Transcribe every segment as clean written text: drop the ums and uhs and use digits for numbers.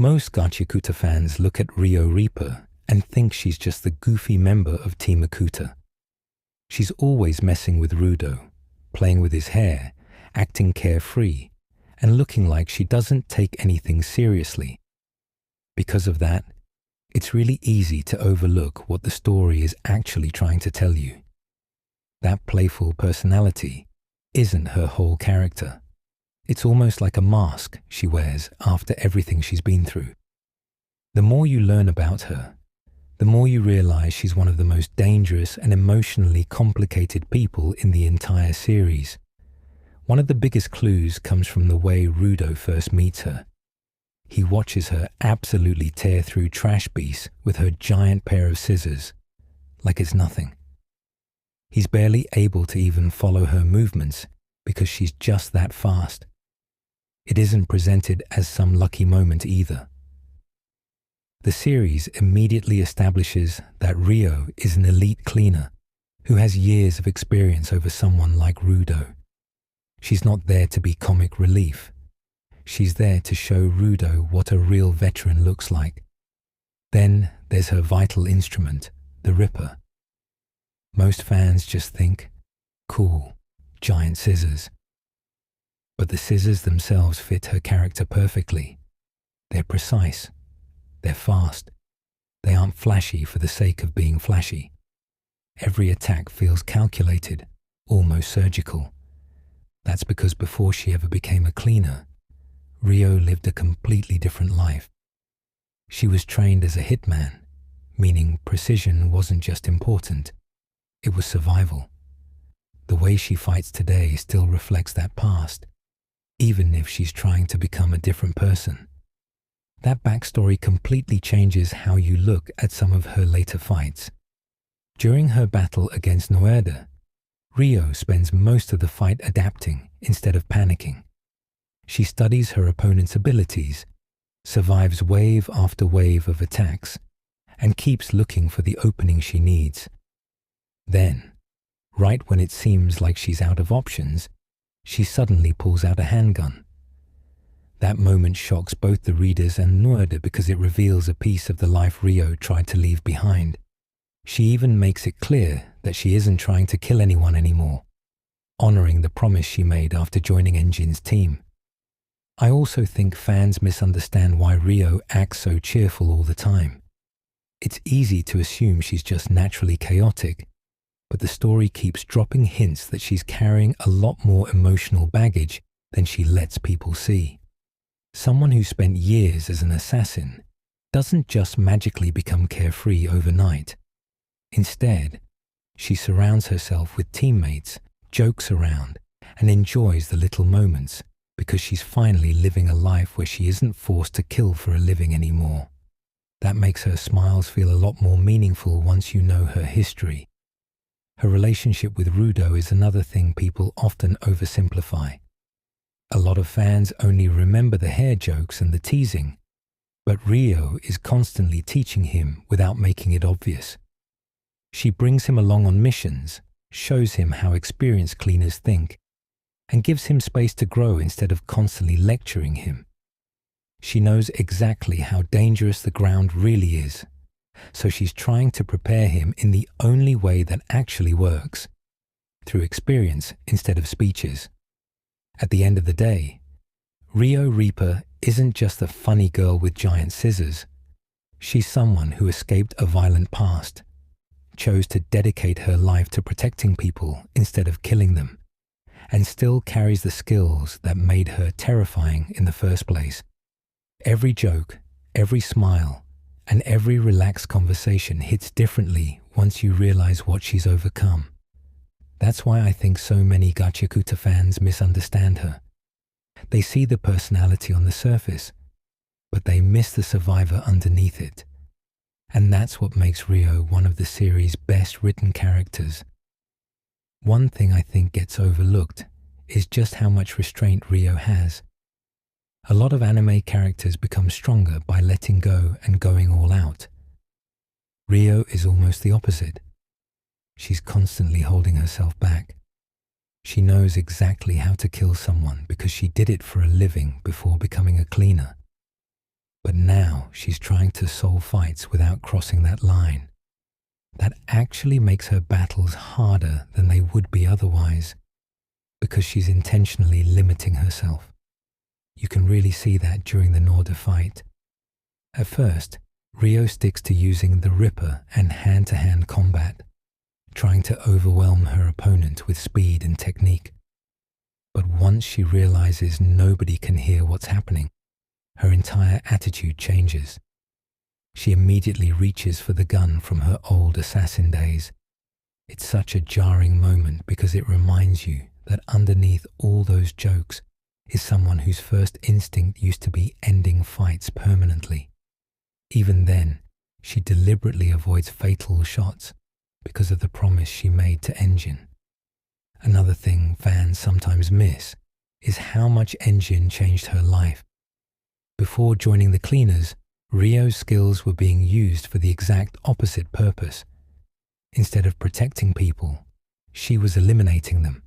Most Gachiakuta fans look at Riyo Reaper and think she's just the goofy member of Team Akuta. She's always messing with Rudo, playing with his hair, acting carefree, and looking like she doesn't take anything seriously. Because of that, it's really easy to overlook what the story is actually trying to tell you. That playful personality isn't her whole character. It's almost like a mask she wears after everything she's been through. The more you learn about her, the more you realize she's one of the most dangerous and emotionally complicated people in the entire series. One of the biggest clues comes from the way Rudo first meets her. He watches her absolutely tear through trash beasts with her giant pair of scissors, like it's nothing. He's barely able to even follow her movements because she's just that fast. It isn't presented as some lucky moment either. The series immediately establishes that Riyo is an elite cleaner who has years of experience over someone like Rudo. She's not there to be comic relief. She's there to show Rudo what a real veteran looks like. Then there's her vital instrument, the Ripper. Most fans just think, cool, giant scissors. But the scissors themselves fit her character perfectly. They're precise. They're fast. They aren't flashy for the sake of being flashy. Every attack feels calculated, almost surgical. That's because before she ever became a cleaner, Riyo lived a completely different life. She was trained as a hitman, meaning precision wasn't just important, it was survival. The way she fights today still reflects that past, even if she's trying to become a different person. That backstory completely changes how you look at some of her later fights. During her battle against Noerda, Riyo spends most of the fight adapting instead of panicking. She studies her opponent's abilities, survives wave after wave of attacks, and keeps looking for the opening she needs. Then, right when it seems like she's out of options, she suddenly pulls out a handgun. That moment shocks both the readers and Noerda because it reveals a piece of the life Riyo tried to leave behind. She even makes it clear that she isn't trying to kill anyone anymore, honoring the promise she made after joining Enjin's team. I also think fans misunderstand why Riyo acts so cheerful all the time. It's easy to assume she's just naturally chaotic, but the story keeps dropping hints that she's carrying a lot more emotional baggage than she lets people see. Someone who spent years as an assassin doesn't just magically become carefree overnight. Instead, she surrounds herself with teammates, jokes around, and enjoys the little moments because she's finally living a life where she isn't forced to kill for a living anymore. That makes her smiles feel a lot more meaningful once you know her history. Her relationship with Rudo is another thing people often oversimplify. A lot of fans only remember the hair jokes and the teasing, but Riyo is constantly teaching him without making it obvious. She brings him along on missions, shows him how experienced cleaners think, and gives him space to grow instead of constantly lecturing him. She knows exactly how dangerous the ground really is, so she's trying to prepare him in the only way that actually works, through experience instead of speeches. At the end of the day, Riyo Reaper isn't just a funny girl with giant scissors. She's someone who escaped a violent past, chose to dedicate her life to protecting people instead of killing them, and still carries the skills that made her terrifying in the first place. Every joke, every smile, and every relaxed conversation hits differently once you realize what she's overcome. That's why I think so many Gachiakuta fans misunderstand her. They see the personality on the surface, but they miss the survivor underneath it. And that's what makes Riyo one of the series' best written characters. One thing I think gets overlooked is just how much restraint Riyo has. A lot of anime characters become stronger by letting go and going all out. Riyo is almost the opposite. She's constantly holding herself back. She knows exactly how to kill someone because she did it for a living before becoming a cleaner. But now she's trying to solve fights without crossing that line. That actually makes her battles harder than they would be otherwise, because she's intentionally limiting herself. You can really see that during the Norda fight. At first, Riyo sticks to using the Ripper and hand-to-hand combat, trying to overwhelm her opponent with speed and technique. But once she realizes nobody can hear what's happening, her entire attitude changes. She immediately reaches for the gun from her old assassin days. It's such a jarring moment because it reminds you that underneath all those jokes is someone whose first instinct used to be ending fights permanently. Even then, she deliberately avoids fatal shots because of the promise she made to Engine. Another thing fans sometimes miss is how much Engine changed her life. Before joining the Cleaners, Riyo's skills were being used for the exact opposite purpose. Instead of protecting people, she was eliminating them.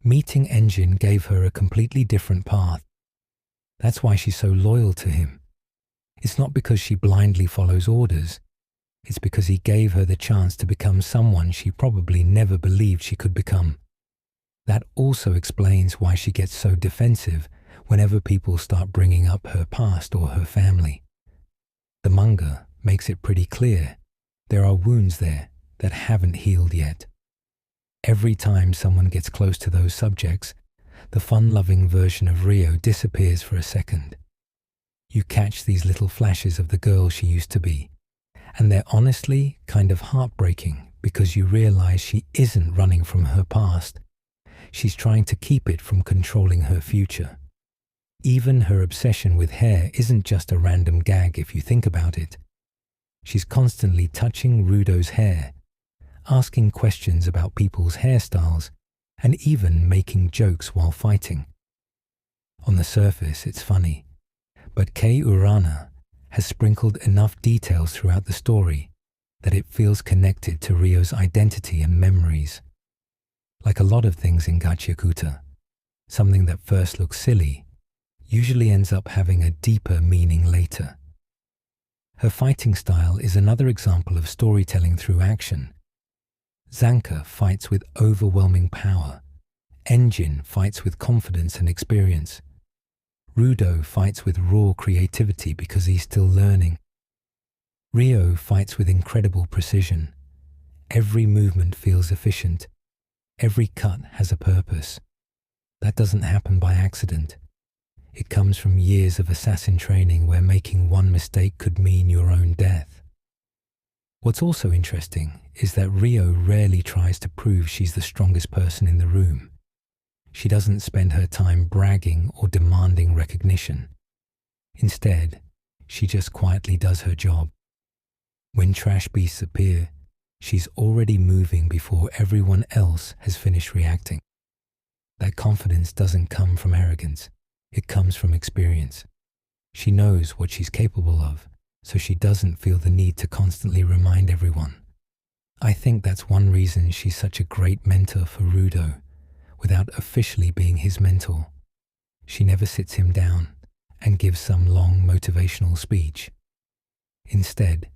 Meeting Engine gave her a completely different path. That's why she's so loyal to him. It's not because she blindly follows orders. It's because he gave her the chance to become someone she probably never believed she could become. That also explains why she gets so defensive whenever people start bringing up her past or her family. The manga makes it pretty clear there are wounds there that haven't healed yet. Every time someone gets close to those subjects, the fun-loving version of Riyo disappears for a second. You catch these little flashes of the girl she used to be, and they're honestly kind of heartbreaking because you realize she isn't running from her past. She's trying to keep it from controlling her future. Even her obsession with hair isn't just a random gag if you think about it. She's constantly touching Rudo's hair, asking questions about people's hairstyles, and even making jokes while fighting. On the surface, it's funny, but Kei Urana has sprinkled enough details throughout the story that it feels connected to Ryo's identity and memories. Like a lot of things in Gachiakuta, something that first looks silly usually ends up having a deeper meaning later. Her fighting style is another example of storytelling through action. Zanka fights with overwhelming power. Engine fights with confidence and experience. Rudo fights with raw creativity because he's still learning. Riyo fights with incredible precision. Every movement feels efficient. Every cut has a purpose. That doesn't happen by accident. It comes from years of assassin training where making one mistake could mean your own death. What's also interesting is that Riyo rarely tries to prove she's the strongest person in the room. She doesn't spend her time bragging or demanding recognition. Instead, she just quietly does her job. When trash beasts appear, she's already moving before everyone else has finished reacting. That confidence doesn't come from arrogance. It comes from experience. She knows what she's capable of, so she doesn't feel the need to constantly remind everyone. I think that's one reason she's such a great mentor for Rudo, without officially being his mentor. She never sits him down and gives some long motivational speech. Instead,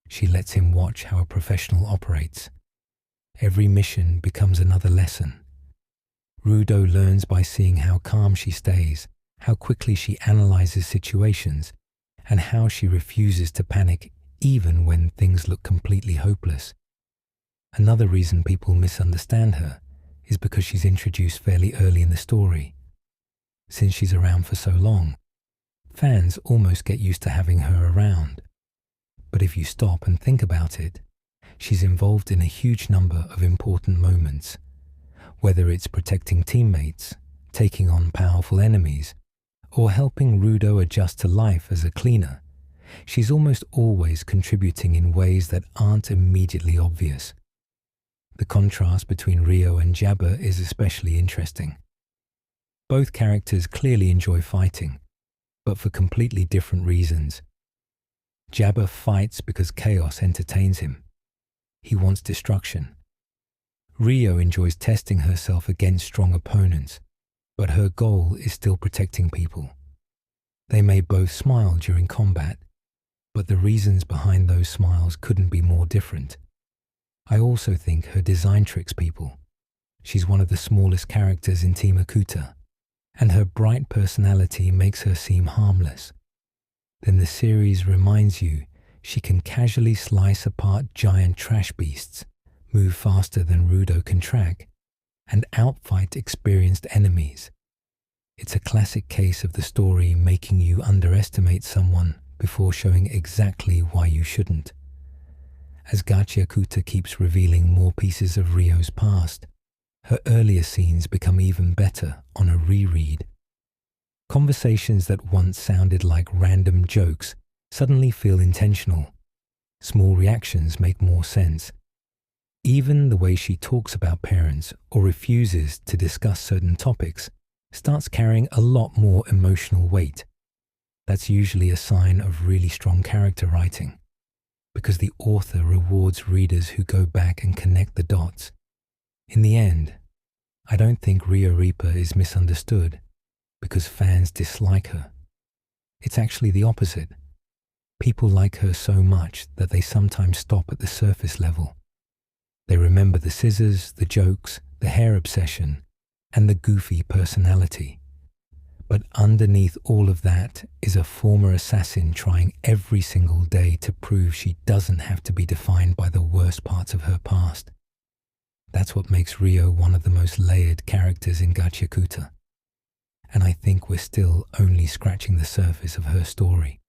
she lets him watch how a professional operates. Every mission becomes another lesson. Rudo learns by seeing how calm she stays, how quickly she analyzes situations, and how she refuses to panic even when things look completely hopeless. Another reason people misunderstand her is because she's introduced fairly early in the story. Since she's around for so long, fans almost get used to having her around. But if you stop and think about it, she's involved in a huge number of important moments. Whether it's protecting teammates, taking on powerful enemies, or helping Rudo adjust to life as a cleaner, she's almost always contributing in ways that aren't immediately obvious. The contrast between Riyo and Jabba is especially interesting. Both characters clearly enjoy fighting, but for completely different reasons. Jabba fights because chaos entertains him. He wants destruction. Riyo enjoys testing herself against strong opponents, but her goal is still protecting people. They may both smile during combat, but the reasons behind those smiles couldn't be more different. I also think her design tricks people. She's one of the smallest characters in Team Akuta, and her bright personality makes her seem harmless. Then the series reminds you she can casually slice apart giant trash beasts, move faster than Rudo can track, and outfight experienced enemies. It's a classic case of the story making you underestimate someone before showing exactly why you shouldn't. As Gachiakuta keeps revealing more pieces of Ryo's past, her earlier scenes become even better on a reread. Conversations that once sounded like random jokes suddenly feel intentional. Small reactions make more sense. Even the way she talks about parents or refuses to discuss certain topics starts carrying a lot more emotional weight. That's usually a sign of really strong character writing, because the author rewards readers who go back and connect the dots. In the end, I don't think Riyo Reaper is misunderstood because fans dislike her. It's actually the opposite. People like her so much that they sometimes stop at the surface level. They remember the scissors, the jokes, the hair obsession, and the goofy personality. But underneath all of that is a former assassin trying every single day to prove she doesn't have to be defined by the worst parts of her past. That's what makes Riyo one of the most layered characters in Gachiakuta. And I think we're still only scratching the surface of her story.